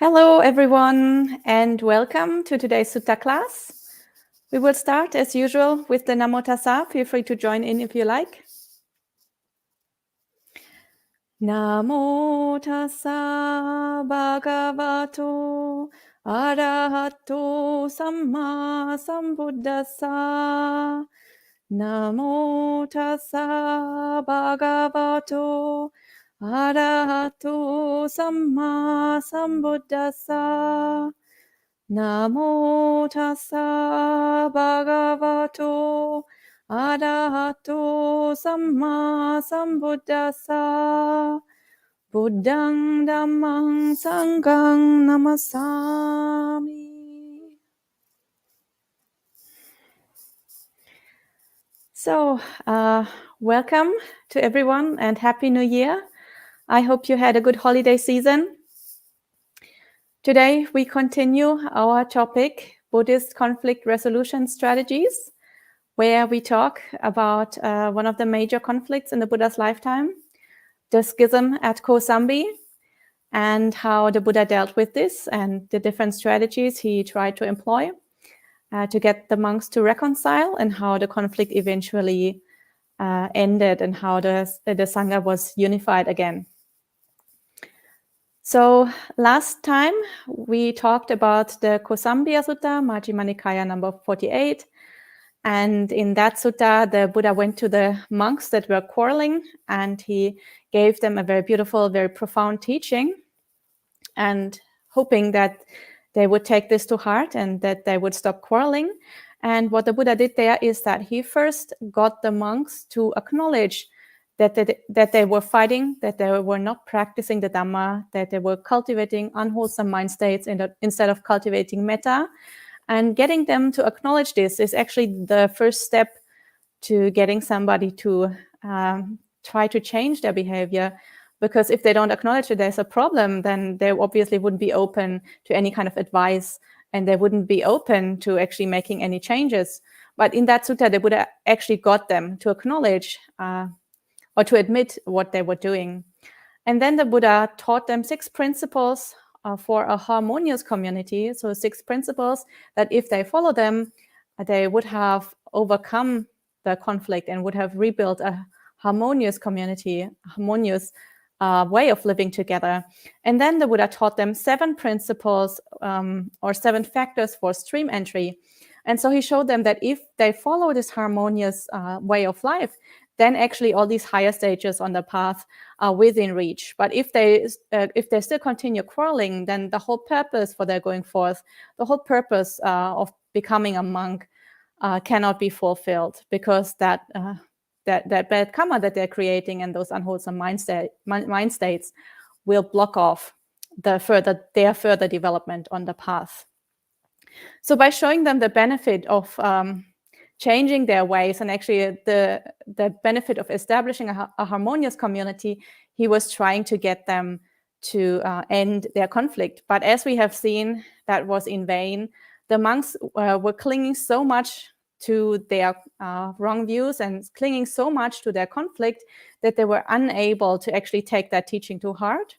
Hello, everyone, and welcome to today's Sutta class. We will start, as usual, with the Namo Tassa. Feel free to join in if you like. Namo Tassa Bhagavato Arahato Samma Sambuddhassa. Namo Tassa Bhagavato Arahato Samma Sambuddhassa. Namo Tassa Bhagavato Arahato Samma Sambuddhassa. Buddhang Dhammang Sanghang Namasami. So, welcome to everyone and Happy New Year. I hope you had a good holiday season. Today, we continue our topic, Buddhist conflict resolution strategies, where we talk about one of the major conflicts in the Buddha's lifetime, the schism at Kosambi, and how the Buddha dealt with this and the different strategies he tried to employ to get the monks to reconcile, and how the conflict eventually ended and how the sangha was unified again. So last time we talked about the Kosambi Sutta, Majjhima Nikaya number 48. And in that sutta, the Buddha went to the monks that were quarreling and he gave them a very beautiful, very profound teaching, and hoping that they would take this to heart and that they would stop quarreling. And what the Buddha did there is that he first got the monks to acknowledge that they were fighting, that they were not practicing the Dhamma, that they were cultivating unwholesome mind states instead of cultivating metta. And getting them to acknowledge this is actually the first step to getting somebody to try to change their behavior. Because if they don't acknowledge that there's a problem, then they obviously wouldn't be open to any kind of advice, and they wouldn't be open to actually making any changes. But in that sutta, the Buddha actually got them to acknowledge or to admit what they were doing. And then the Buddha taught them 6 principles for a harmonious community. So 6 principles that if they follow them, they would have overcome the conflict and would have rebuilt a harmonious community, a harmonious way of living together. And then the Buddha taught them 7 principles or 7 factors for stream entry. And so he showed them that if they follow this harmonious way of life, then actually all these higher stages on the path are within reach. But if they still continue quarreling, then the whole purpose for their going forth, the whole purpose of becoming a monk cannot be fulfilled, because that bad karma that they're creating and those unwholesome mind states will block off their further development on the path. So by showing them the benefit of changing their ways and actually the benefit of establishing a harmonious community, he was trying to get them to end their conflict. But as we have seen, that was in vain. The monks were clinging so much to their wrong views and clinging so much to their conflict that they were unable to actually take that teaching to heart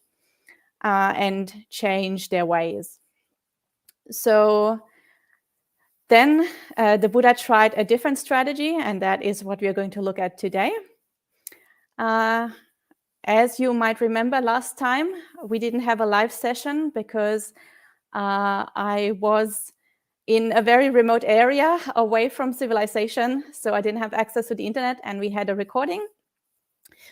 and change their ways. So then the Buddha tried a different strategy, and that is what we are going to look at today. As you might remember, last time we didn't have a live session because I was in a very remote area away from civilization, so I didn't have access to the internet, and we had a recording.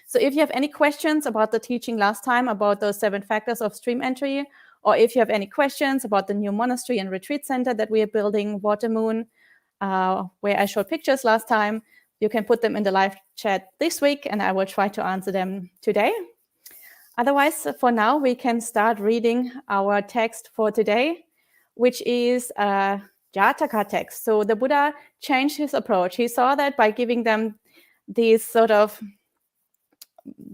So if you have any questions about the teaching last time, about those 7 factors of stream entry, or if you have any questions about the new monastery and retreat center that we are building, Watermoon, where I showed pictures last time, you can put them in the live chat this week, and I will try to answer them today. Otherwise, for now, we can start reading our text for today, which is a Jataka text. So the Buddha changed his approach. He saw that by giving them these sort of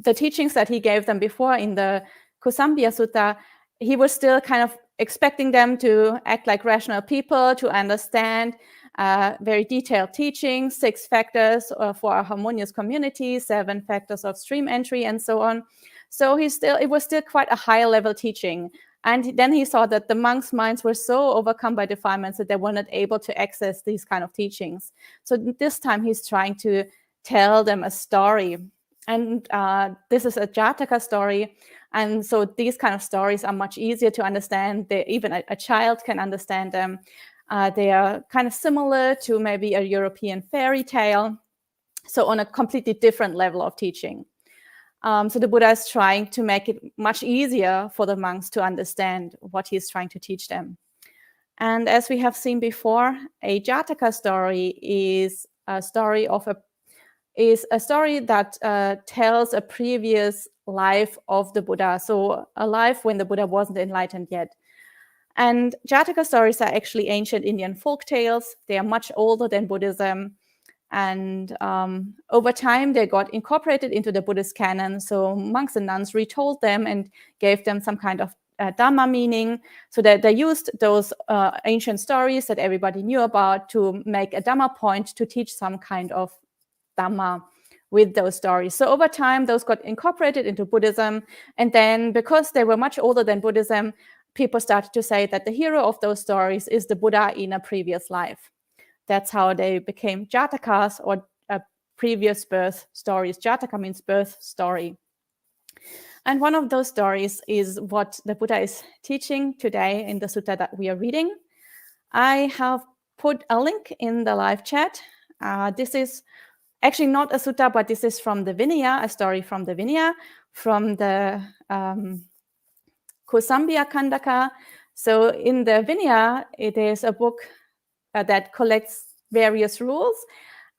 the teachings that he gave them before in the Kosambi Sutta, he was still kind of expecting them to act like rational people, to understand very detailed teachings, 6 factors for a harmonious community, 7 factors of stream entry, and so on. So it was still quite a high level teaching. And then he saw that the monks' minds were so overcome by defilements that they were not able to access these kind of teachings. So this time he's trying to tell them a story. And this is a Jataka story. And so these kind of stories are much easier to understand. Even a child can understand them. They are kind of similar to maybe a European fairy tale. So on a completely different level of teaching. So the Buddha is trying to make it much easier for the monks to understand what he's trying to teach them. And as we have seen before, a Jataka story is a story that tells a previous life of the Buddha, so a life when the Buddha wasn't enlightened yet. And Jataka stories are actually ancient Indian folk tales. They are much older than Buddhism. And over time, they got incorporated into the Buddhist canon. So monks and nuns retold them and gave them some kind of Dhamma meaning. So that they used those ancient stories that everybody knew about to make a Dhamma point to teach some kind of Dhamma with those stories. So over time, those got incorporated into Buddhism. And then because they were much older than Buddhism, people started to say that the hero of those stories is the Buddha in a previous life. That's how they became Jatakas, or previous birth stories. Jataka means birth story. And one of those stories is what the Buddha is teaching today in the sutta that we are reading. I have put a link in the live chat. This is actually not a sutta, but this is from the Vinaya, a story from the Vinaya, from the Kosambi Khandaka. So in the Vinaya, it is a book that collects various rules.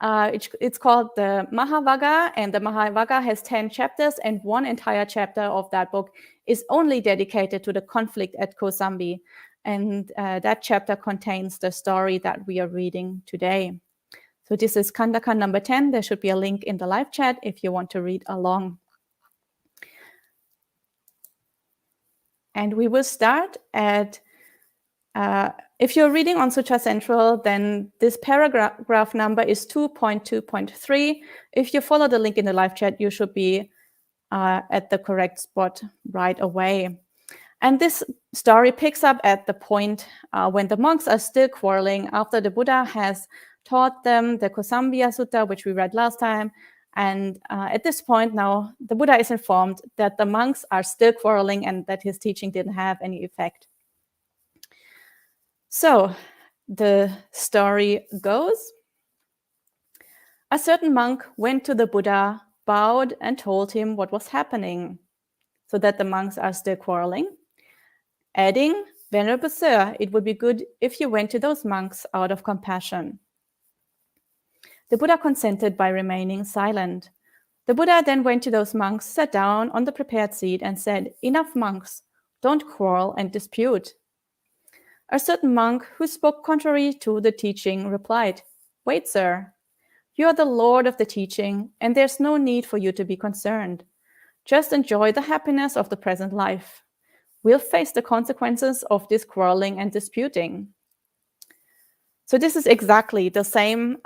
It's called the Mahavagga, and the Mahavagga has 10 chapters, and one entire chapter of that book is only dedicated to the conflict at Kosambi. And that chapter contains the story that we are reading today. So this is Khandaka number 10. There should be a link in the live chat if you want to read along. And we will start at if you're reading on Sutra Central, then this paragraph number is 2.2.3. If you follow the link in the live chat, you should be at the correct spot right away. And this story picks up at the point when the monks are still quarreling after the Buddha has taught them the Kosambi Sutta, which we read last time. And at this point now, the Buddha is informed that the monks are still quarreling and that his teaching didn't have any effect. So the story goes, a certain monk went to the Buddha, bowed, and told him what was happening, so that the monks are still quarreling, adding, "Venerable Sir, it would be good if you went to those monks out of compassion." The Buddha consented by remaining silent. The Buddha then went to those monks, sat down on the prepared seat, and said, "Enough, monks, don't quarrel and dispute." A certain monk who spoke contrary to the teaching replied, "Wait, sir. You are the Lord of the teaching, and there's no need for you to be concerned. Just enjoy the happiness of the present life. We'll face the consequences of this quarreling and disputing." So this is exactly the same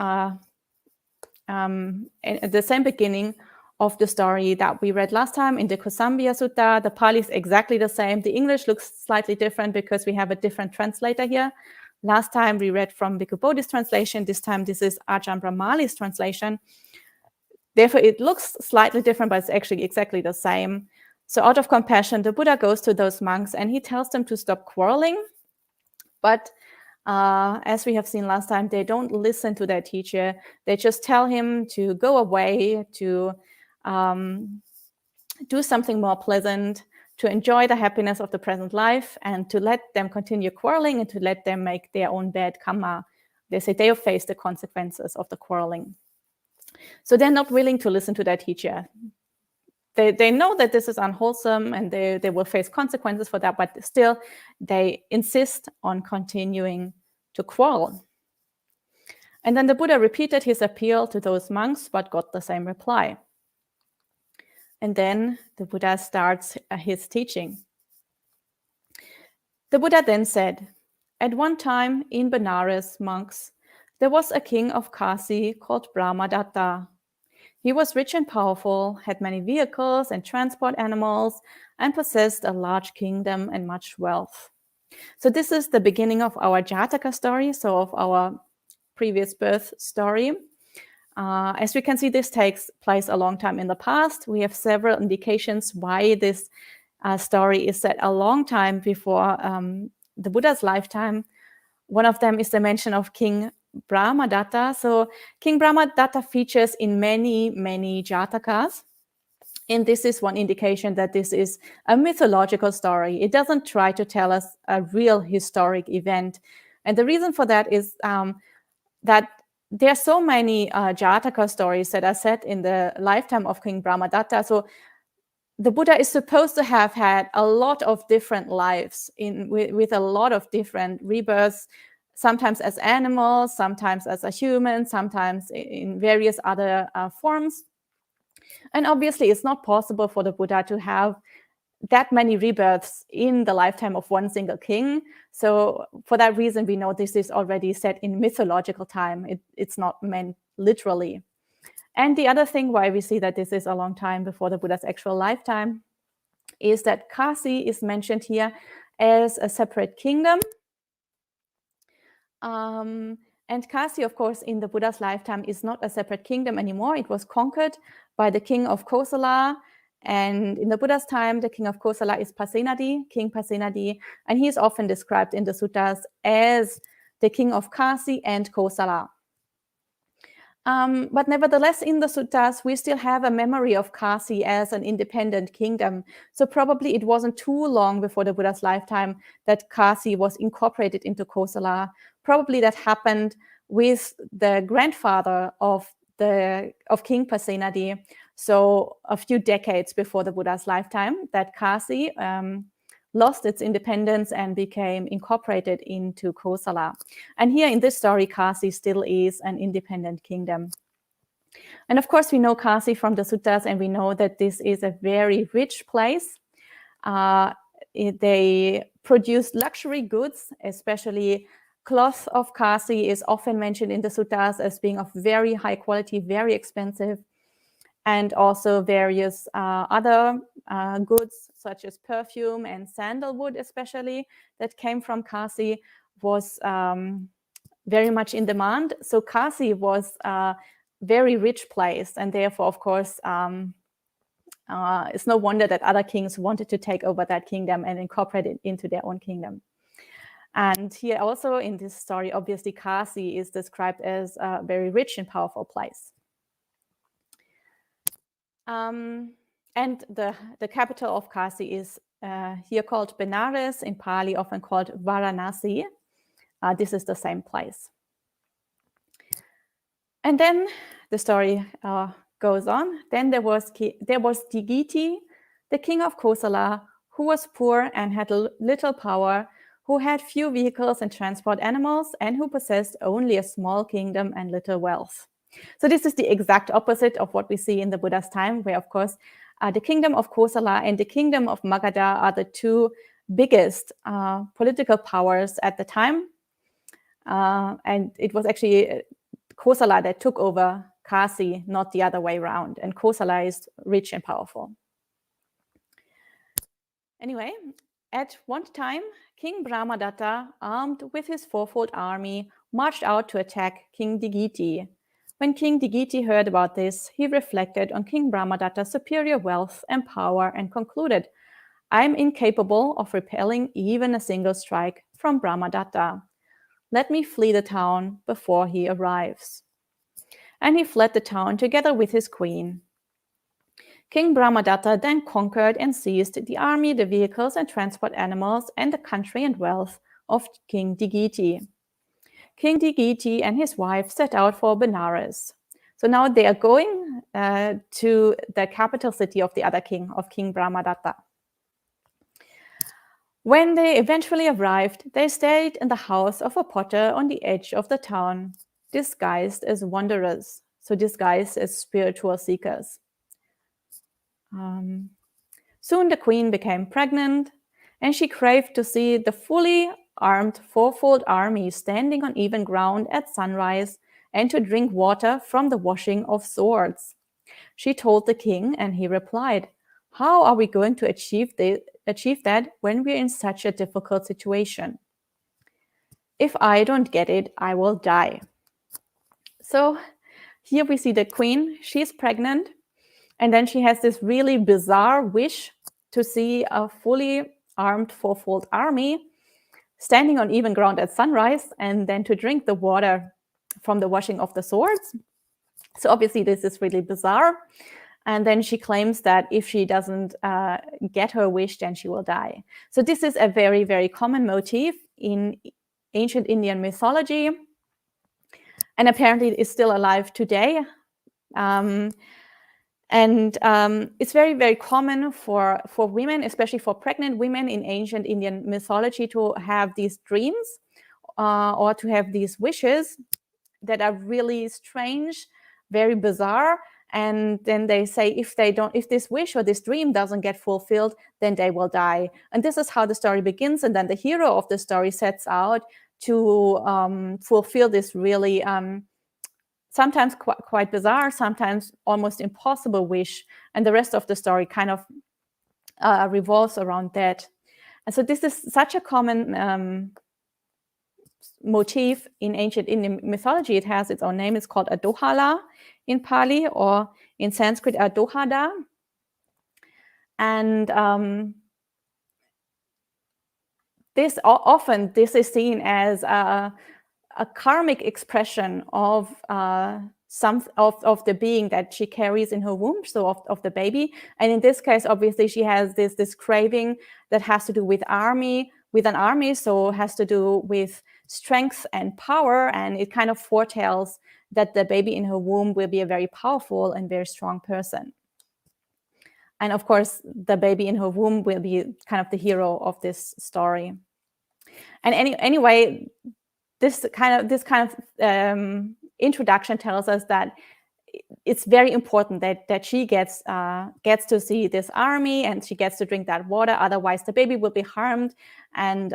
beginning of the story that we read last time in the Kosambi Sutta. The Pali is exactly the same. The English looks slightly different because we have a different translator here. Last time we read from Bhikkhu Bodhi's translation. This time this is Ajahn Brahmali's translation. Therefore, it looks slightly different, but it's actually exactly the same. So out of compassion, the Buddha goes to those monks and he tells them to stop quarreling. But as we have seen last time, they don't listen to their teacher. They just tell him to go away, to do something more pleasant, to enjoy the happiness of the present life, and to let them continue quarreling and to let them make their own bad karma. They say they'll face the consequences of the quarreling. So they're not willing to listen to their teacher. They know that this is unwholesome and they will face consequences for that, but still they insist on continuing to quarrel. And then the Buddha repeated his appeal to those monks, but got the same reply. And then the Buddha starts his teaching. The Buddha then said, "At one time in Benares, monks, there was a king of Kasi called Brahmadatta. He was rich and powerful, had many vehicles and transport animals, and possessed a large kingdom and much wealth. So this is the beginning of our Jataka story, so of our previous birth story. As we can see, this takes place a long time in the past. We have several indications why this story is set a long time before the Buddha's lifetime. One of them is the mention of King Brahmadatta. So King Brahmadatta features in many, many Jatakas. And this is one indication that this is a mythological story. It doesn't try to tell us a real historic event. And the reason for that is that there are so many Jataka stories that are set in the lifetime of King Brahmadatta. So the Buddha is supposed to have had a lot of different lives with a lot of different rebirths, sometimes as animals, sometimes as a human, sometimes in various other forms. And obviously, it's not possible for the Buddha to have that many rebirths in the lifetime of one single king. So for that reason, we know this is already set in mythological time. It's not meant literally. And the other thing why we see that this is a long time before the Buddha's actual lifetime is that Kasi is mentioned here as a separate kingdom. And Kasi, of course, in the Buddha's lifetime is not a separate kingdom anymore. It was conquered by the king of Kosala. And in the Buddha's time, the king of Kosala is Pasenadi, King Pasenadi. And he is often described in the suttas as the king of Kasi and Kosala. But nevertheless, in the suttas, we still have a memory of Kasi as an independent kingdom. So probably it wasn't too long before the Buddha's lifetime that Kasi was incorporated into Kosala. Probably that happened with the grandfather of King Pasenadi. So a few decades before the Buddha's lifetime, that Kasi lost its independence and became incorporated into Kosala. And here in this story, Kasi still is an independent kingdom. And of course, we know Kasi from the suttas, and we know that this is a very rich place. They produce luxury goods, especially cloth of Kasi is often mentioned in the suttas as being of very high quality, very expensive. And also various other goods, such as perfume and sandalwood especially, that came from Kasi was very much in demand. So Kasi was a very rich place, and therefore, of course, it's no wonder that other kings wanted to take over that kingdom and incorporate it into their own kingdom. And here also in this story, obviously, Kasi is described as a very rich and powerful place. And the capital of Kasi is here called Benares, in Pali often called Varanasi. This is the same place. And then the story goes on. Then there was Digiti, the king of Kosala, who was poor and had little power, who had few vehicles and transport animals, and who possessed only a small kingdom and little wealth. So this is the exact opposite of what we see in the Buddha's time, where, of course, the kingdom of Kosala and the kingdom of Magadha are the two biggest political powers at the time. And it was actually Kosala that took over Kasi, not the other way around. And Kosala is rich and powerful. Anyway, at one time, King Brahmadatta, armed with his fourfold army, marched out to attack King Digiti. When King Digiti heard about this, he reflected on King Brahmadatta's superior wealth and power and concluded, "I am incapable of repelling even a single strike from Brahmadatta. Let me flee the town before he arrives." And he fled the town together with his queen. King Brahmadatta then conquered and seized the army, the vehicles and transport animals, and the country and wealth of King Digiti. King Digiti and his wife set out for Benares. So now they are going to the capital city of the other king, of King Brahmadatta. When they eventually arrived, they stayed in the house of a potter on the edge of the town, disguised as wanderers, so disguised as spiritual seekers. Soon the queen became pregnant, and she craved to see the fully armed fourfold army standing on even ground at sunrise and to drink water from the washing of swords. She told the king, and he replied, "How are we going to achieve that when we're in such a difficult situation? If I don't get it, I will die." So here we see the queen. She's pregnant, and then she has this really bizarre wish to see a fully armed fourfold army standing on even ground at sunrise, and then to drink the water from the washing of the swords. So obviously this is really bizarre. And then she claims that if she doesn't get her wish, then she will die. So this is a very, very common motif in ancient Indian mythology, and apparently it's still alive today. It's very, very common for women, especially for pregnant women in ancient Indian mythology, to have these dreams or to have these wishes that are really strange, very bizarre. And then they say if this wish or this dream doesn't get fulfilled, then they will die. And this is how the story begins. And then the hero of the story sets out to fulfill this really sometimes quite bizarre, sometimes almost impossible wish. And the rest of the story kind of revolves around that. And so this is such a common motif in ancient Indian mythology. It has its own name. It's called Adohala in Pali, or in Sanskrit, Adohada. And this is seen as a karmic expression of of the being that she carries in her womb, so of the baby. And in this case, obviously, she has this craving that has to do with an army, so has to do with strength and power, and it kind of foretells that the baby in her womb will be a very powerful and very strong person. And of course, the baby in her womb will be kind of the hero of this story. And anyway, this kind of introduction tells us that it's very important that she gets to see this army, and she gets to drink that water. Otherwise, the baby will be harmed, and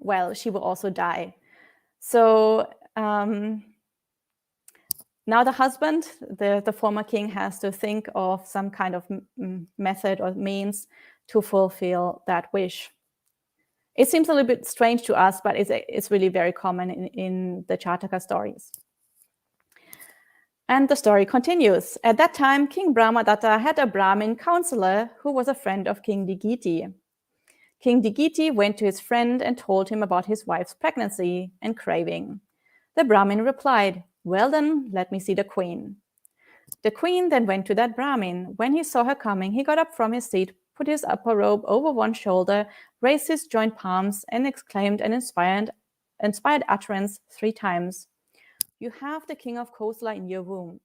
well, she will also die. So now the husband, the former king, has to think of some kind of method or means to fulfill that wish. It seems a little bit strange to us, but it's really very common in the Jataka stories. And the story continues. At that time, King Brahmadatta had a Brahmin counselor who was a friend of King Digiti. King Digiti went to his friend and told him about his wife's pregnancy and craving. The Brahmin replied, "Well then, let me see the queen." The queen then went to that Brahmin. When he saw her coming, he got up from his seat, put his upper robe over one shoulder, raised his joined palms, and exclaimed an inspired utterance 3 times. "You have the king of Kosala in your womb."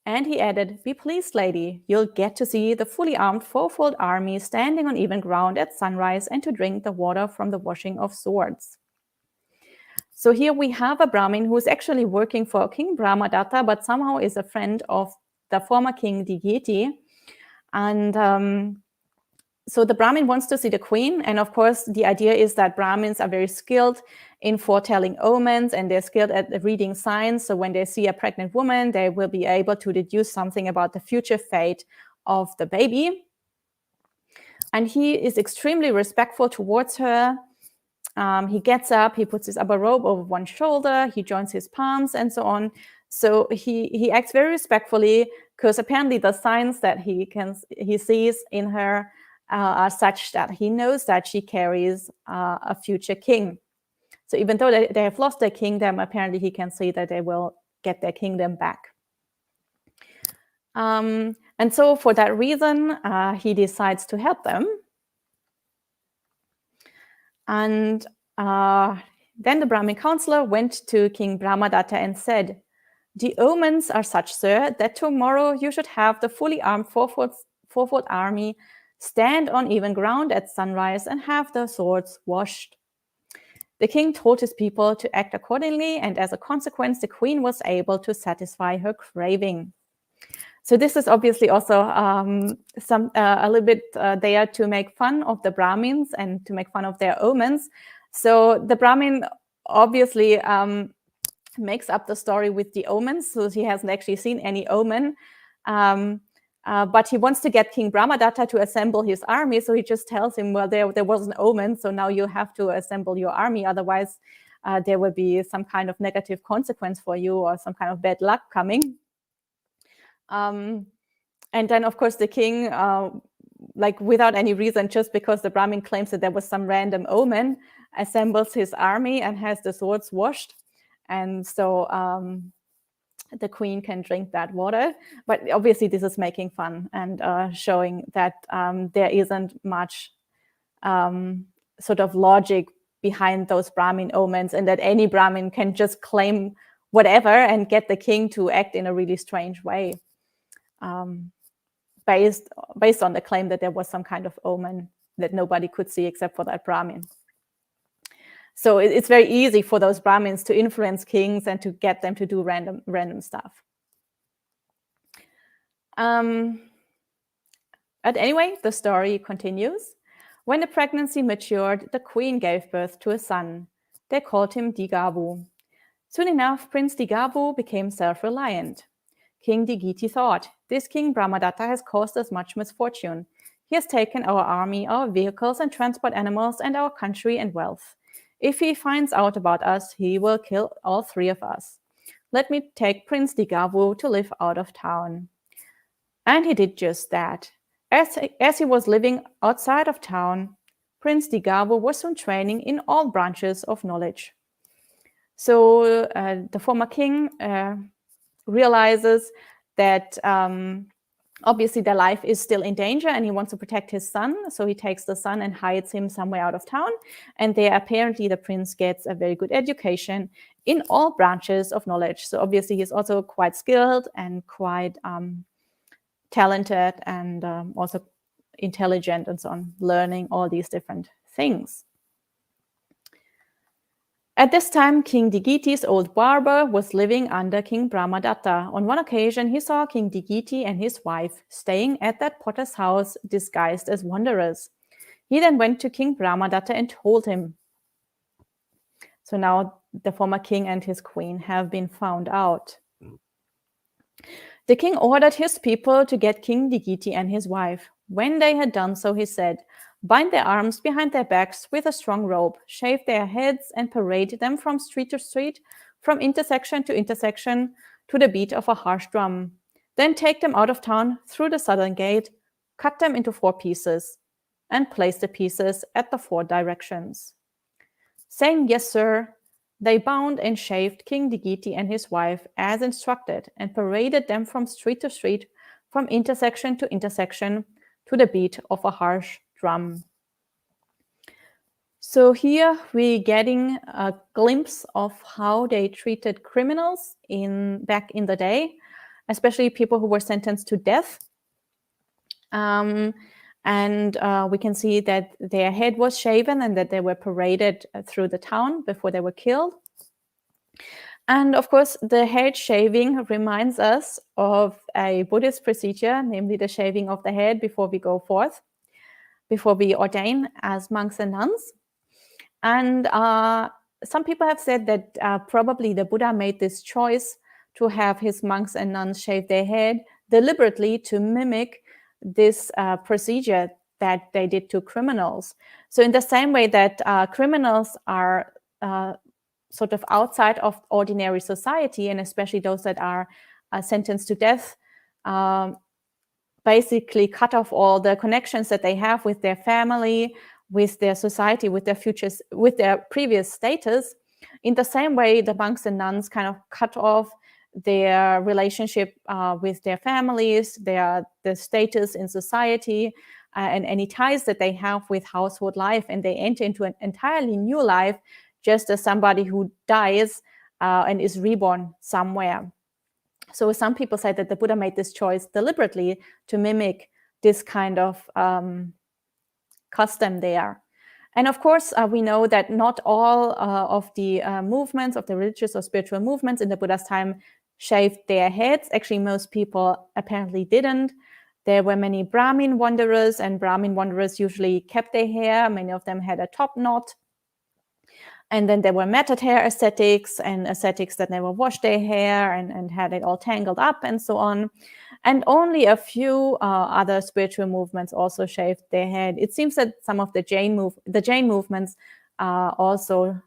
And he added, "Be pleased, lady, you'll get to see the fully armed fourfold army standing on even ground at sunrise and to drink the water from the washing of swords." So here we have a Brahmin who is actually working for King Brahmadatta, but somehow is a friend of the former king Digiti. And so the Brahmin wants to see the queen. And of course, the idea is that Brahmins are very skilled in foretelling omens, and they're skilled at reading signs. So when they see a pregnant woman, they will be able to deduce something about the future fate of the baby. And he is extremely respectful towards her. He gets up, he puts his upper robe over one shoulder, he joins his palms, and so on. So he acts very respectfully, because apparently the signs that he sees in her are such that he knows that she carries a future king. So even though they have lost their kingdom, apparently he can see that they will get their kingdom back. And so for that reason, he decides to help them. And then the Brahmin counselor went to King Brahmadatta and said, "The omens are such, sir, that tomorrow you should have the fully armed fourfold army stand on even ground at sunrise and have the swords washed." The king told his people to act accordingly, and as a consequence, the queen was able to satisfy her craving. So this is obviously also a little bit there to make fun of the Brahmins and to make fun of their omens. So the Brahmin obviously makes up the story with the omens. So he hasn't actually seen any omen. But he wants to get King Brahmadatta to assemble his army. So he just tells him, well, there was an omen, so now you have to assemble your army. Otherwise, there will be some kind of negative consequence for you or some kind of bad luck coming. And then, of course, the king, like without any reason, just because the Brahmin claims that there was some random omen, assembles his army and has the swords washed. And so the queen can drink that water. But obviously this is making fun and showing that there isn't much sort of logic behind those Brahmin omens, and that any Brahmin can just claim whatever and get the king to act in a really strange way, based on the claim that there was some kind of omen that nobody could see except for that Brahmin. So it's very easy for those Brahmins to influence kings and to get them to do random stuff. But anyway, the story continues. When the pregnancy matured, the queen gave birth to a son. They called him Digabu. Soon enough, Prince Digabu became self-reliant. King Digiti thought, this King Brahmadatta has caused us much misfortune. He has taken our army, our vehicles and transport animals, and our country and wealth. If he finds out about us, he will kill all three of us. Let me take Prince Digabu to live out of town. And he did just that. As he was living outside of town, Prince Digabu was soon training in all branches of knowledge. So the former king realizes that obviously their life is still in danger and he wants to protect his son. So he takes the son and hides him somewhere out of town. And there apparently the prince gets a very good education in all branches of knowledge. So obviously he's also quite skilled and quite talented and also intelligent and so on, learning all these different things. At this time, King Digiti's old barber was living under King Brahmadatta. On one occasion, he saw King Digiti and his wife staying at that potter's house disguised as wanderers. He then went to King Brahmadatta and told him. So now the former king and his queen have been found out. The king ordered his people to get King Digiti and his wife. When they had done so, he said, bind their arms behind their backs with a strong rope, shave their heads and parade them from street to street, from intersection to intersection, to the beat of a harsh drum. Then take them out of town through the southern gate, cut them into 4 pieces, and place the pieces at the 4 directions. Saying, yes, sir, they bound and shaved King Digiti and his wife as instructed and paraded them from street to street, from intersection to intersection, to the beat of a harsh drum. So here we're getting a glimpse of how they treated criminals back in the day, especially people who were sentenced to death. And we can see that their head was shaven and that they were paraded through the town before they were killed. And of course, the head shaving reminds us of a Buddhist procedure, namely the shaving of the head before we go forth, before we ordain as monks and nuns. And some people have said that probably the Buddha made this choice to have his monks and nuns shave their head deliberately to mimic this procedure that they did to criminals. So in the same way that criminals are sort of outside of ordinary society, and especially those that are sentenced to death, basically cut off all the connections that they have with their family, with their society, with their futures, with their previous status. In the same way, the monks and nuns kind of cut off their relationship with their families, the status in society, and any ties that they have with household life, and they enter into an entirely new life, just as somebody who dies and is reborn somewhere. So some people say that the Buddha made this choice deliberately to mimic this kind of custom there. And of course, we know that not all of the movements, of the religious or spiritual movements in the Buddha's time shaved their heads. Actually, most people apparently didn't. There were many Brahmin wanderers, and Brahmin wanderers usually kept their hair. Many of them had a top knot. And then there were matted hair ascetics and ascetics that never washed their hair and had it all tangled up and so on. And only a few other spiritual movements also shaved their head. It seems that some of the Jain movements also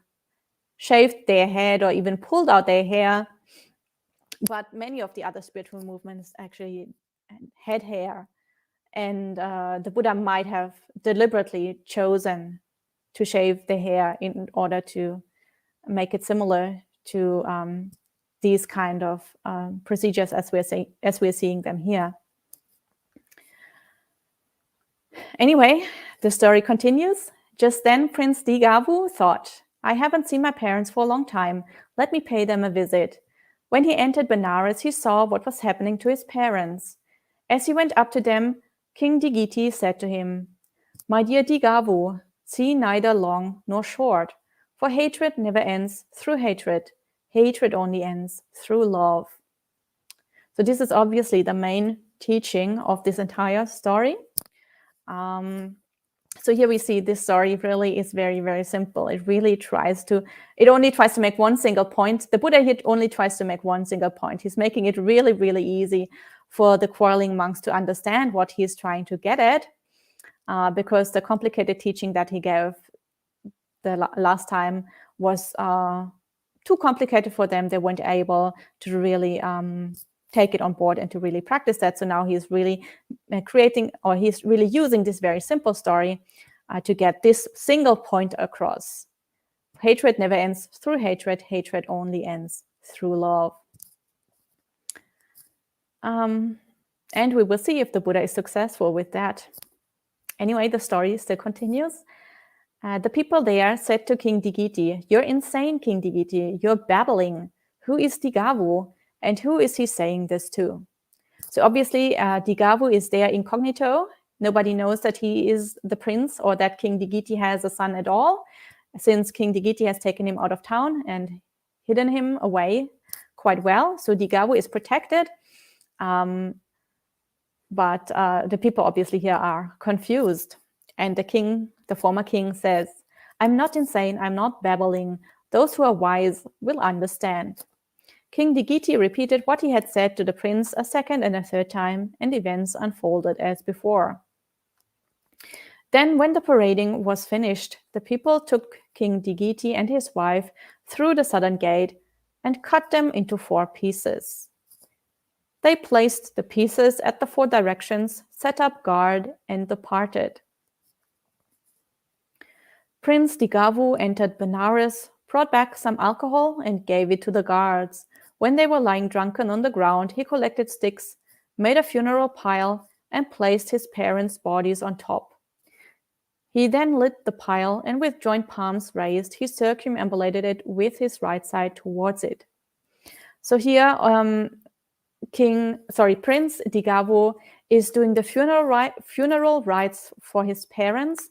shaved their head or even pulled out their hair. But many of the other spiritual movements actually had hair. And the Buddha might have deliberately chosen to shave the hair in order to make it similar to these kind of procedures as we're seeing them here. Anyway, the story continues. Just then, Prince Digavu thought, I haven't seen my parents for a long time. Let me pay them a visit. When he entered Benares, he saw what was happening to his parents. As he went up to them, King Digiti said to him, My dear Digavu, see neither long nor short, for hatred never ends through hatred. Hatred only ends through love. So this is obviously the main teaching of this entire story. So here we see this story really is very, very simple. It only tries to make one single point. The Buddha here only tries to make one single point. He's making it really, really easy for the quarreling monks to understand what he's trying to get at, because the complicated teaching that he gave the last time was too complicated for them. They weren't able to really take it on board and to really practice that. So now he's really he's really using this very simple story to get this single point across. Hatred never ends through hatred. Hatred only ends through love. And we will see if the Buddha is successful with that. Anyway, the story still continues. The people there said to King Digiti, You're insane, King Digiti. You're babbling. Who is Digavu? And who is he saying this to? So obviously, Digavu is there incognito. Nobody knows that he is the prince or that King Digiti has a son at all, since King Digiti has taken him out of town and hidden him away quite well. So Digavu is protected. But the people obviously here are confused. And the former king says, I'm not insane, I'm not babbling. Those who are wise will understand. King Digiti repeated what he had said to the prince a second and a third time, and events unfolded as before. Then, when the parading was finished, the people took King Digiti and his wife through the southern gate and cut them into 4 pieces. They placed the pieces at the 4 directions, set up guard, and departed. Prince Digavu entered Benares, brought back some alcohol, and gave it to the guards. When they were lying drunken on the ground, he collected sticks, made a funeral pile, and placed his parents' bodies on top. He then lit the pile, and with joint palms raised, he circumambulated it with his right side towards it. So here, Prince Digavu is doing the funeral rites for his parents.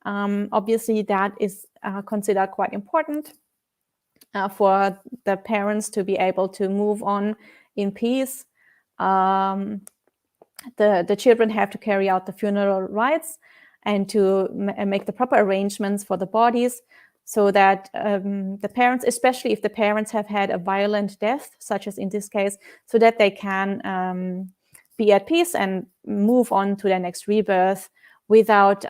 Obviously, that is considered quite important for the parents to be able to move on in peace. The children have to carry out the funeral rites and to make the proper arrangements for the bodies, so that the parents, especially if the parents have had a violent death, such as in this case, so that they can be at peace and move on to their next rebirth without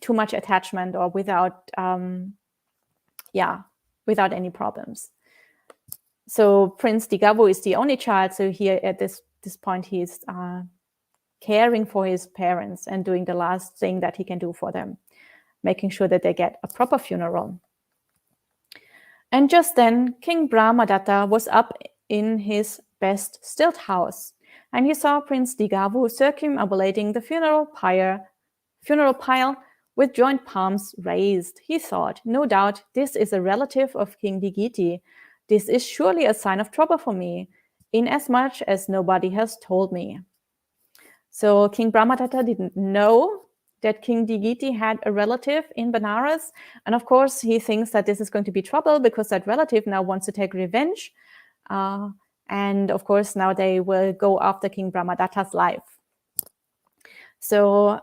too much attachment or without any problems. So Prince Digavu is the only child. So here at this point, he's caring for his parents and doing the last thing that he can do for them, making sure that they get a proper funeral. And just then, King Brahmadatta was up in his best stilt house, and he saw Prince Digavu circumambulating the funeral pile with joint palms raised. He thought, no doubt, this is a relative of King Digiti. This is surely a sign of trouble for me, inasmuch as nobody has told me. So King Brahmadatta didn't know that King Digiti had a relative in Benares. And of course, he thinks that this is going to be trouble because that relative now wants to take revenge. And of course, now they will go after King Brahmadatta's life. So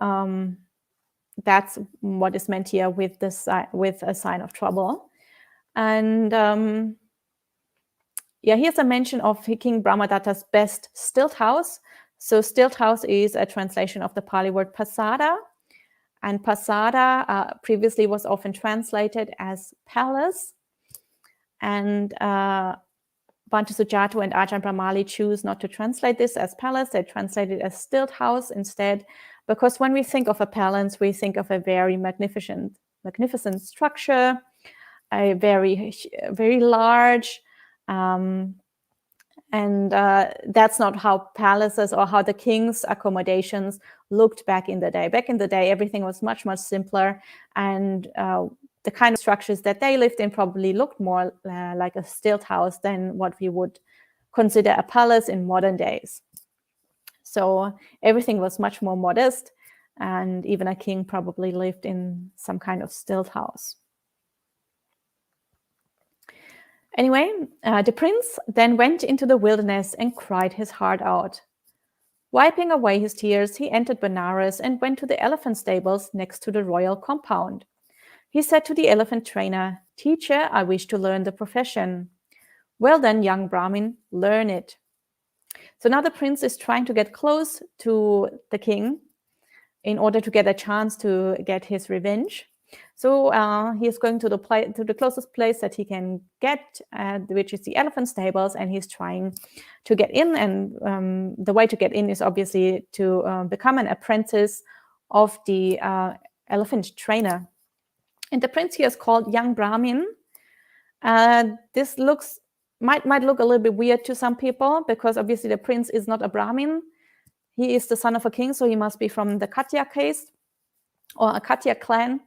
that's what is meant here with a sign of trouble. And here's a mention of King Brahmadatta's best stilt house. So stilt house is a translation of the Pali word pasada. And pasada previously was often translated as palace. And Bhante Sujato and Ajahn Brahmali choose not to translate this as palace. They translate it as stilt house instead, because when we think of a palace, we think of a very magnificent structure, a very, very large, and that's not how palaces or how the king's accommodations looked back in the day. Back in the day, everything was much, much simpler, and the kind of structures that they lived in probably looked more like a stilt house than what we would consider a palace in modern days. So everything was much more modest, and even a king probably lived in some kind of stilt house. Anyway, the prince then went into the wilderness and cried his heart out. Wiping away his tears, he entered Benares and went to the elephant stables next to the royal compound. He said to the elephant trainer, "Teacher, I wish to learn the profession." "Well then, young Brahmin, learn it." So now the prince is trying to get close to the king in order to get a chance to get his revenge. So he is going to the closest place that he can get, which is the elephant stables, and he's trying to get in. And the way to get in is obviously to become an apprentice of the elephant trainer. And the prince here is called young Brahmin. This might look a little bit weird to some people, because obviously the prince is not a Brahmin. He is the son of a king, so he must be from the Khattiya caste or a Khattiya clan,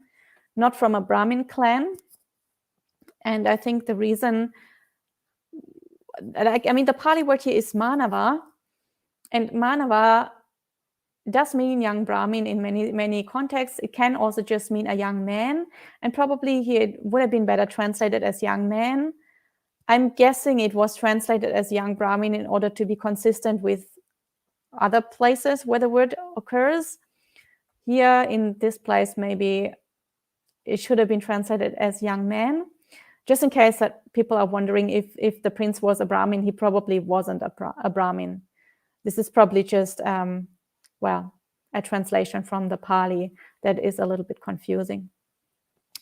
not from a Brahmin clan. And I think the reason, the Pali word here is manava, and manava does mean young Brahmin in many contexts. It can also just mean a young man, and probably here it would have been better translated as young man. I'm guessing it was translated as young Brahmin in order to be consistent with other places where the word occurs. Here in this place, maybe it should have been translated as young man. Just in case that people are wondering if the prince was a Brahmin, he probably wasn't a Brahmin. This is probably just, a translation from the Pali that is a little bit confusing.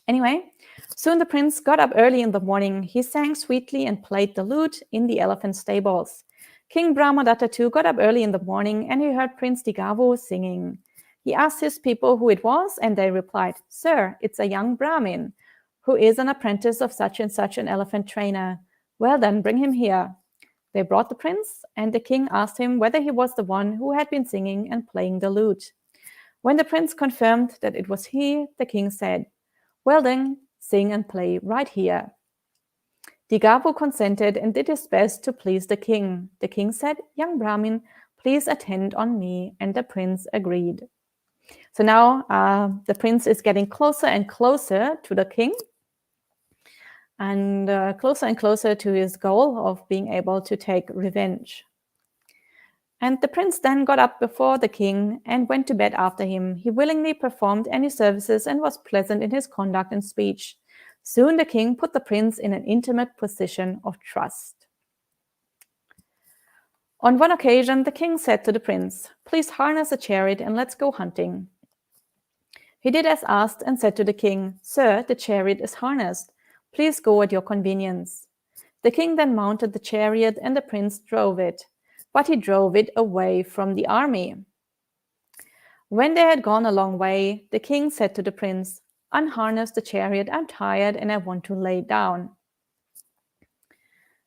Anyway, soon the prince got up early in the morning. He sang sweetly and played the lute in the elephant stables. King Brahmadatta too got up early in the morning, and he heard Prince Digavo singing. He asked his people who it was, and they replied, "Sir, it's a young Brahmin who is an apprentice of such and such an elephant trainer. Well then, bring him here." They brought the prince, and the king asked him whether he was the one who had been singing and playing the lute. When the prince confirmed that it was he, the king said, "Well then, sing and play right here." Digavo consented and did his best to please the king. The king said, "Young Brahmin, please attend on me," and the prince agreed. So now the prince is getting closer and closer to the king, and closer and closer to his goal of being able to take revenge. And the prince then got up before the king and went to bed after him. He willingly performed any services and was pleasant in his conduct and speech. Soon the king put the prince in an intimate position of trust. On one occasion, the king said to the prince, "Please harness a chariot and let's go hunting." He did as asked and said to the king, "Sir, the chariot is harnessed. Please go at your convenience." The king then mounted the chariot and the prince drove it, but he drove it away from the army. When they had gone a long way, the king said to the prince, "Unharness the chariot, I'm tired and I want to lay down."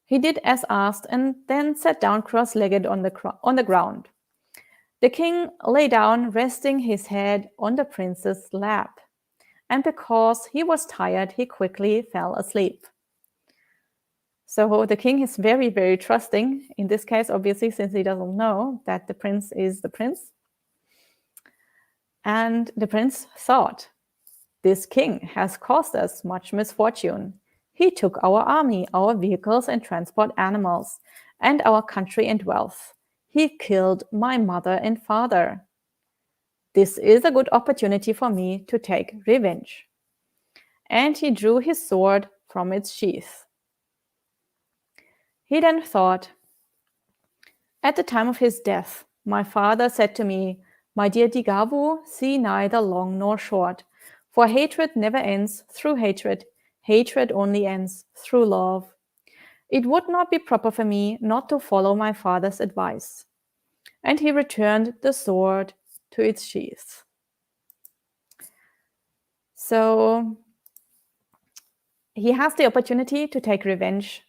He did as asked and then sat down cross-legged on the ground. The king lay down, resting his head on the prince's lap, and because he was tired, he quickly fell asleep. So the king is very, very trusting in this case, obviously, since he doesn't know that the prince is the prince. And the prince thought, "This king has caused us much misfortune. He took our army, our vehicles and transport animals, and our country and wealth. He killed my mother and father." This is a good opportunity for me to take revenge. And he drew his sword from its sheath. He then thought, at the time of his death, my father said to me, my dear Digavu, see neither long nor short, for hatred never ends through hatred. Hatred only ends through love. It would not be proper for me not to follow my father's advice. And he returned the sword to its sheath. So he has the opportunity to take revenge,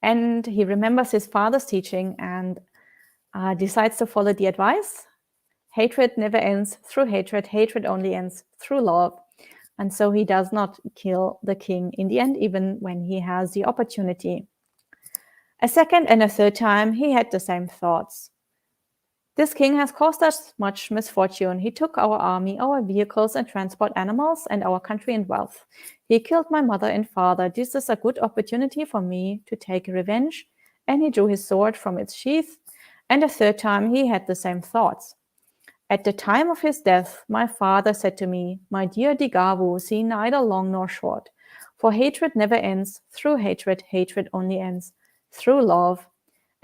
and he remembers his father's teaching and decides to follow the advice. Hatred never ends through hatred. Hatred only ends through love. And so he does not kill the king in the end, even when he has the opportunity. A second and a third time, he had the same thoughts. This king has caused us much misfortune. He took our army, our vehicles and transport animals, and our country and wealth. He killed my mother and father. This is a good opportunity for me to take revenge. And he drew his sword from its sheath. And a third time, he had the same thoughts. At the time of his death, my father said to me, my dear Digavu, see neither long nor short, for hatred never ends through hatred. Hatred only ends through love.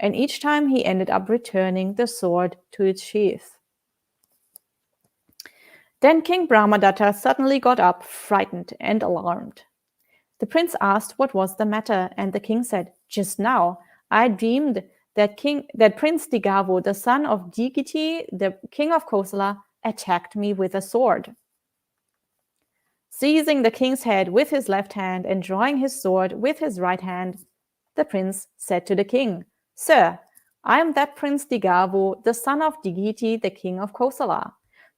And each time he ended up returning the sword to its sheath. Then King Brahmadatta suddenly got up, frightened and alarmed. The prince asked what was the matter, and the king said, just now I dreamed that Prince Digavu, the son of Digiti, the king of Kosala, attacked me with a sword. Seizing the king's head with his left hand and drawing his sword with his right hand, the prince said to the king, Sir, I am that Prince Digavu, the son of Digiti, the king of Kosala.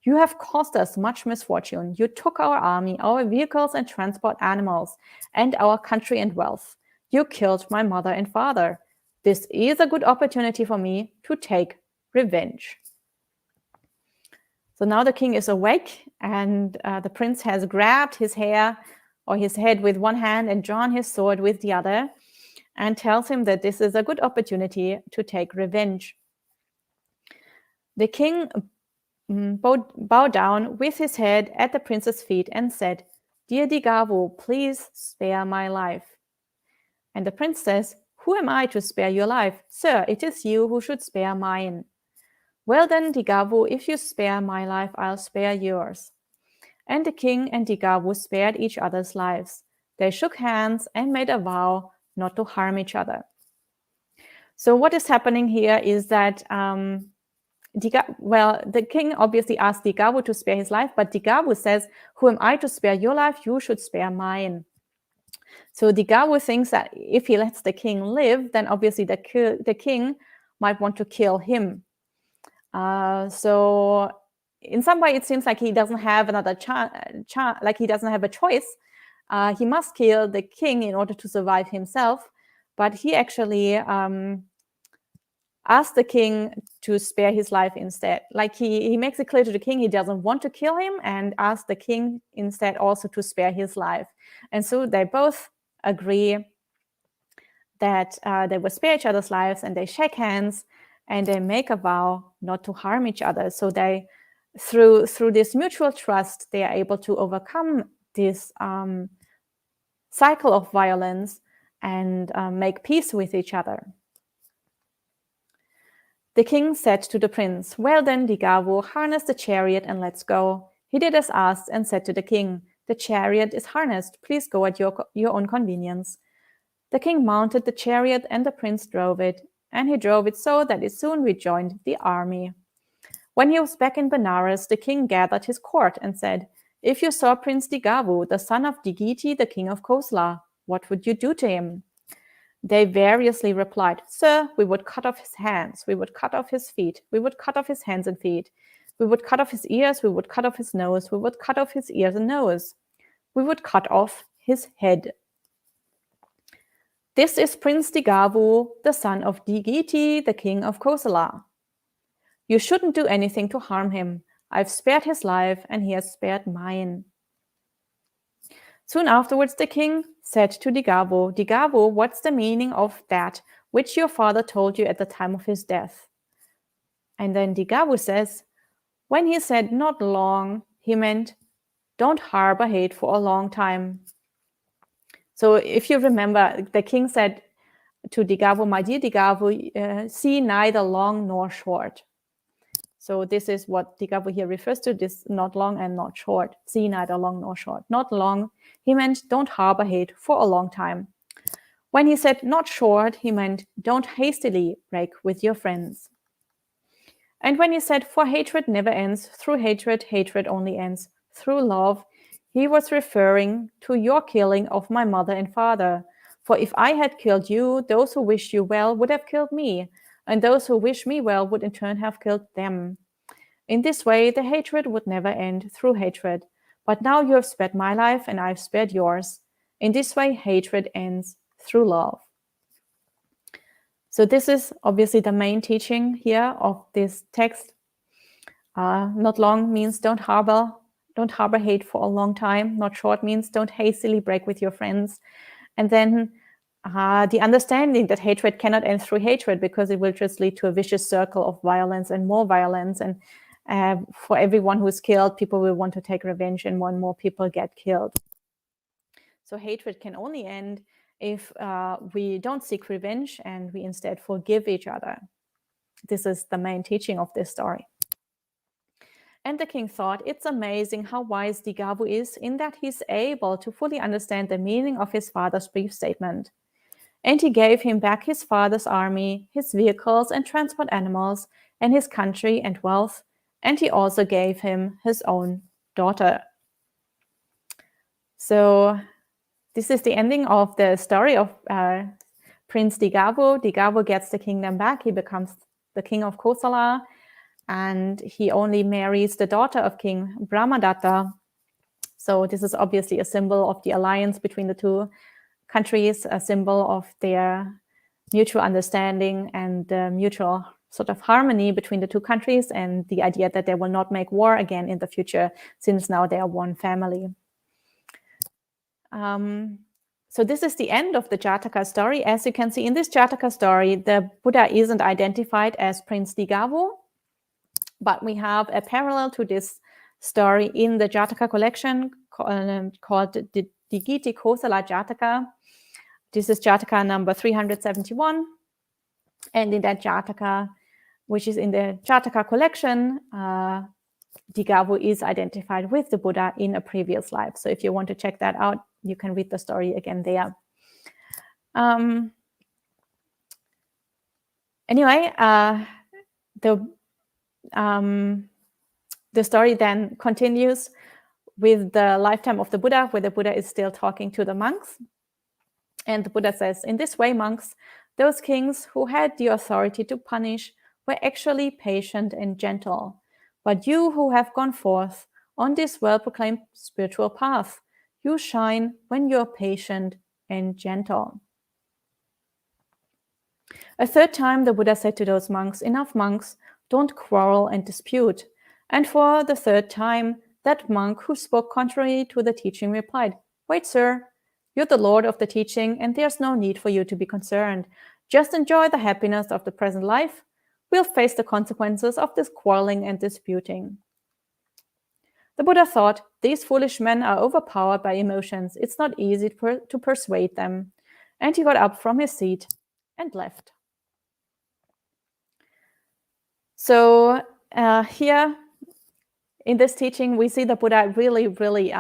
You have caused us much misfortune. You took our army, our vehicles and transport animals, and our country and wealth. You killed my mother and father. This is a good opportunity for me to take revenge. So now the king is awake, and the prince has grabbed his hair or his head with one hand and drawn his sword with the other, and tells him that this is a good opportunity to take revenge. The king bowed down with his head at the prince's feet and said, Dear Digavu, please spare my life. And the prince says, Who am I to spare your life? Sir, it is you who should spare mine. Well then, Digavu, if you spare my life, I'll spare yours. And the king and Digavu spared each other's lives. They shook hands and made a vow not to harm each other. So what is happening here is that the king obviously asked Digavu to spare his life, but Digavu says, Who am I to spare your life? You should spare mine. So Digavu thinks that if he lets the king live, then obviously the king might want to kill him. So in some way, it seems like he doesn't have another like he doesn't have a choice. He must kill the king in order to survive himself. But he actually asked the king to spare his life instead. Like he makes it clear to the king he doesn't want to kill him, and asks the king instead also to spare his life. And so they both agree that they will spare each other's lives, and they shake hands and they make a vow not to harm each other. So they, through this mutual trust, they are able to overcome this cycle of violence and make peace with each other. The king said to the prince, Well then, Digavu, harness the chariot and let's go. He did as asked and said to the king, The chariot is harnessed. Please go at your own convenience. The king mounted the chariot and the prince drove it, and he drove it so that it soon rejoined the army. When he was back in Benares, the king gathered his court and said, If you saw Prince Digavu, the son of Digiti, the king of Kosala, what would you do to him? They variously replied, Sir, we would cut off his hands, we would cut off his feet, we would cut off his hands and feet, we would cut off his ears, we would cut off his nose, we would cut off his ears and nose, we would cut off his head. This is Prince Digavu, the son of Digiti, the king of Kosala. You shouldn't do anything to harm him. I've spared his life, and he has spared mine. Soon afterwards, the king said to Digavu, Digavu, what's the meaning of that which your father told you at the time of his death? And then Digavu says, When he said not long, he meant don't harbor hate for a long time. So if you remember, the king said to Digavo, my dear Digavo, see neither long nor short. So this is what Digavo here refers to, this not long and not short. See neither long nor short. Not long, he meant don't harbor hate for a long time. When he said not short, he meant don't hastily break with your friends. And when he said for hatred never ends through hatred, hatred only ends through love, he was referring to your killing of my mother and father. For if I had killed you, those who wish you well would have killed me, and those who wish me well would in turn have killed them. In this way, the hatred would never end through hatred. But now you have spared my life, and I have spared yours. In this way, hatred ends through love. So this is obviously the main teaching here of this text. Not long means don't harbor hate for a long time. Not short means don't hastily break with your friends. And then the understanding that hatred cannot end through hatred, because it will just lead to a vicious circle of violence and more violence. And for everyone who is killed, people will want to take revenge, and more and more people get killed. So hatred can only end if we don't seek revenge and we instead forgive each other. This is the main teaching of this story. And the king thought, it's amazing how wise Digavo is in that he's able to fully understand the meaning of his father's brief statement. And he gave him back his father's army, his vehicles and transport animals, and his country and wealth, and he also gave him his own daughter. So this is the ending of the story of Prince Digavo. Digavo gets the kingdom back. He becomes the king of Kosala, and he only marries the daughter of King Brahmadatta. So this is obviously a symbol of the alliance between the two countries, a symbol of their mutual understanding and mutual sort of harmony between the two countries, and the idea that they will not make war again in the future, since now they are one family. So this is the end of the Jataka story. As you can see in this Jataka story, the Buddha isn't identified as Prince Digavo, but we have a parallel to this story in the Jataka collection called the Digiti Kosala Jataka. This is Jataka number 371. And in that Jataka, which is in the Jataka collection, Digavo is identified with the Buddha in a previous life. So if you want to check that out, you can read the story again there. Anyway, the story then continues with the lifetime of the Buddha, where the Buddha is still talking to the monks. And the Buddha says, in this way, monks, those kings who had the authority to punish were actually patient and gentle. But you who have gone forth on this well-proclaimed spiritual path, you shine when you're patient and gentle. A third time, the Buddha said to those monks, enough, monks, don't quarrel and dispute. And for the third time, that monk who spoke contrary to the teaching replied, wait, sir, you're the Lord of the teaching, and there's no need for you to be concerned. Just enjoy the happiness of the present life. We'll face the consequences of this quarreling and disputing. The Buddha thought, these foolish men are overpowered by emotions. It's not easy to persuade them. And he got up from his seat and left. So here in this teaching, we see the Buddha really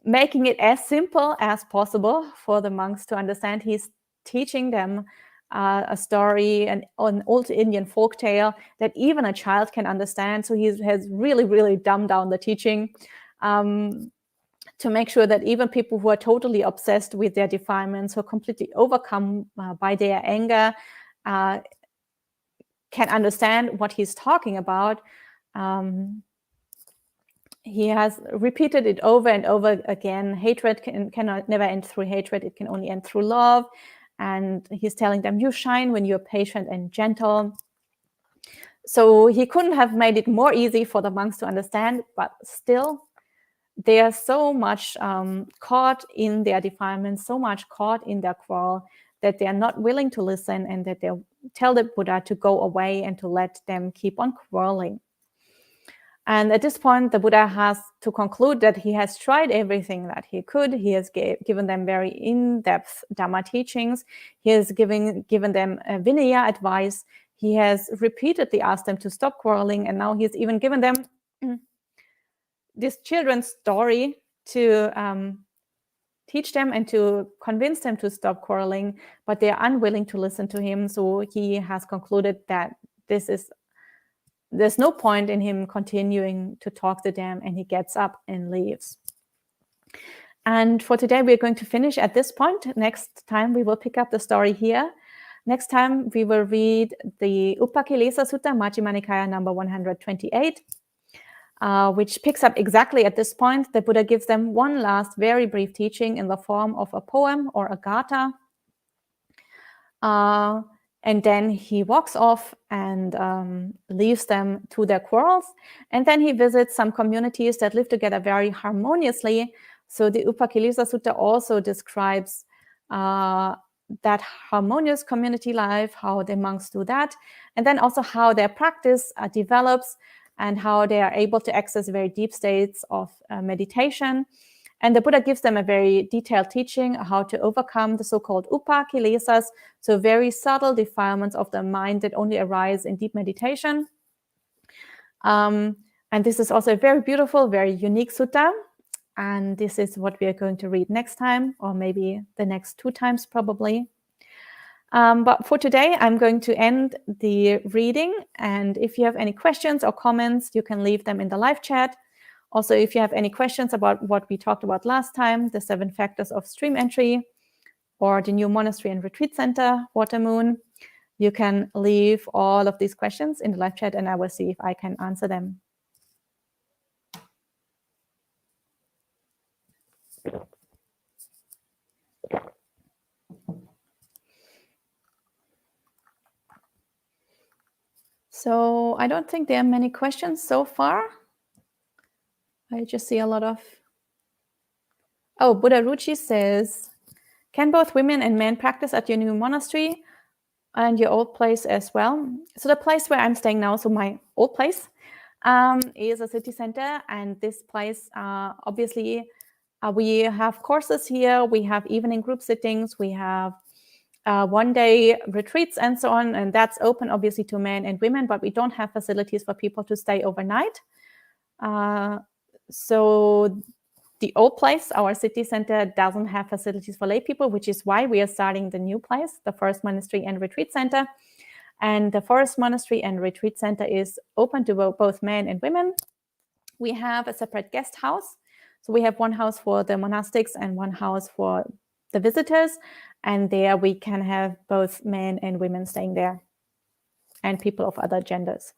making it as simple as possible for the monks to understand. He's teaching them a story, an old Indian folk tale that even a child can understand. So he has really dumbed down the teaching to make sure that even people who are totally obsessed with their defilements, who are completely overcome by their anger, can understand what he's talking about. He has repeated it over and over again. Hatred cannot never end through hatred. It can only end through love. And he's telling them, you shine when you're patient and gentle. So he couldn't have made it more easy for the monks to understand, but still, they are so much caught in their defilements, so much caught in their quarrel, that they are not willing to listen, and that they tell the Buddha to go away and to let them keep on quarreling. And at this point, the Buddha has to conclude that he has tried everything that he could. He has given them very in-depth Dhamma teachings. He has given them Vinaya advice. He has repeatedly asked them to stop quarreling. And now he's even given them this children's story to teach them and to convince them to stop quarreling, but they are unwilling to listen to him. So he has concluded that there's no point in him continuing to talk to them, and he gets up and leaves. And for today, we're going to finish at this point. Next time, we will pick up the story here. Next time, we will read the Upakilesa Sutta, Majjhima Nikaya number 128, which picks up exactly at this point. The Buddha gives them one last very brief teaching in the form of a poem or a gatha. And then he walks off and leaves them to their quarrels. And then he visits some communities that live together very harmoniously. So the Upakilesa Sutta also describes that harmonious community life, how the monks do that, and then also how their practice develops and how they are able to access very deep states of meditation. And the Buddha gives them a very detailed teaching how to overcome the so-called upakilesas, so very subtle defilements of the mind that only arise in deep meditation. And this is also a very beautiful, very unique sutta. And this is what we are going to read next time, or maybe the next 2 times probably. But for today, I'm going to end the reading. And if you have any questions or comments, you can leave them in the live chat. Also, if you have any questions about what we talked about last time, the 7 factors of stream entry, or the new monastery and retreat center, Water Moon, you can leave all of these questions in the live chat and I will see if I can answer them. So I don't think there are many questions so far. I just see a lot of... Oh, Buddha Ruchi says, can both women and men practice at your new monastery and your old place as well? So the place where I'm staying now, so my old place, is a city center. And this place, obviously, we have courses here. We have evening group sittings. We have one-day retreats and so on. And that's open, obviously, to men and women. But we don't have facilities for people to stay overnight. So the old place, our city center, doesn't have facilities for lay people, which is why we are starting the new place, the Forest Monastery and Retreat Center. And the Forest Monastery and Retreat Center is open to both men and women. We have a separate guest house. So we have one house for the monastics and one house for the visitors. And there we can have both men and women staying there and people of other genders.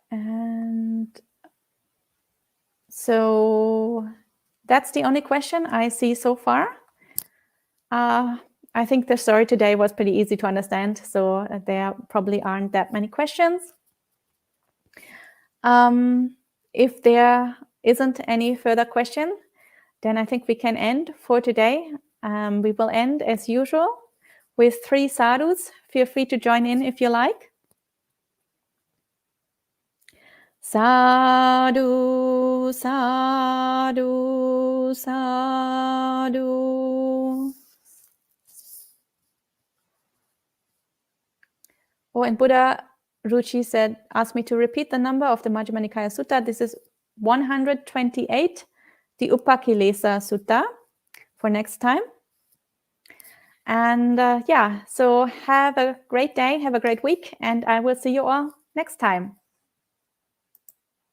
And so that's the only question I see so far. I think the story today was pretty easy to understand, so there probably aren't that many questions. If there isn't any further question, then I think we can end for today. We will end as usual with 3 sadhus. Feel free to join in if you like. Sadhu, sadhu, sadhu. Oh, and Buddha Ruchi said, asked me to repeat the number of the Majjhima Nikaya Sutta. This is 128, the Upakilesa Sutta, for next time. And yeah, so have a great day, have a great week, and I will see you all next time.